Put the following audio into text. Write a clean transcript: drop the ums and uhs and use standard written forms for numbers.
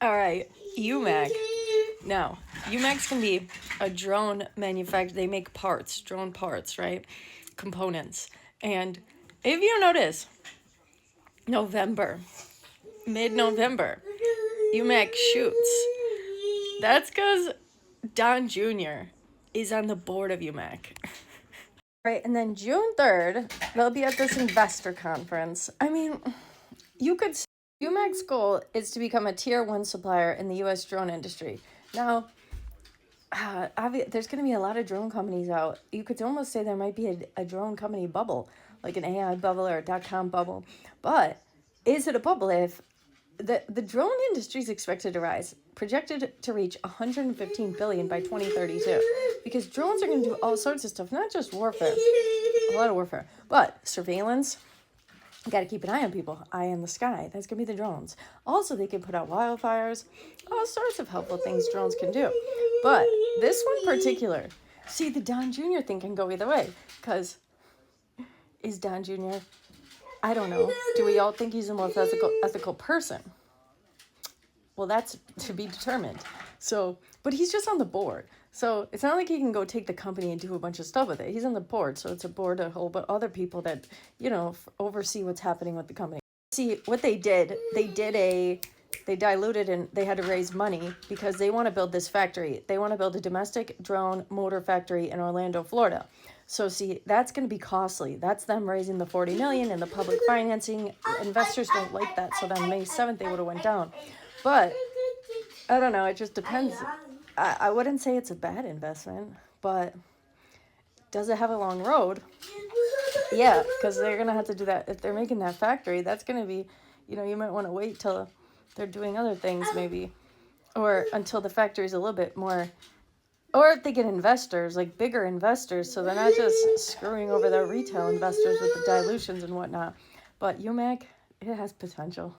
All right, UMAC. Now, UMAC's can be a drone manufacturer. They make parts, drone parts, right? Components. And if you notice, November, mid-November, UMAC shoots. That's because Don Jr. is on the board of UMAC. Right, and then June 3rd, they'll be at this investor conference. I mean, you could say UMAC's goal is to become a tier 1 supplier in the U.S. drone industry. Now, there's going to be a lot of drone companies out. You could almost say there might be a drone company bubble, like an AI bubble or a .com bubble. But is it a bubble if the drone industry is expected to rise, projected to reach 115 billion by 2032, because drones are going to do all sorts of stuff, not just warfare, a lot of warfare, but surveillance. You got to keep an eye on people, eye in the sky. That's going to be the drones. Also, they can put out wildfires, all sorts of helpful things drones can do. But this one in particular, see, the Don Jr. thing can go either way, because is Don Jr., I don't know, do we all think he's the most ethical person? Well, that's to be determined. So, but he's just on the board. So it's not like he can go take the company and do a bunch of stuff with it. He's on the board. So it's a board of a whole but other people that, oversee what's happening with the company. See, what they did, they diluted and they had to raise money because they want to build this factory. They want to build a domestic drone motor factory in Orlando, Florida. So see, that's going to be costly. That's them raising the $40 million and the public financing. Investors don't like that. So then May 7th, they would have went down. But I don't know. It just depends. I wouldn't say it's a bad investment, but does it have a long road? Yeah, because they're going to have to do that. If they're making that factory, that's going to be, you might want to wait till they're doing other things maybe, or until the factory's a little bit more, or if they get investors, like bigger investors, so they're not just screwing over their retail investors with the dilutions and whatnot. But UMAC, it has potential.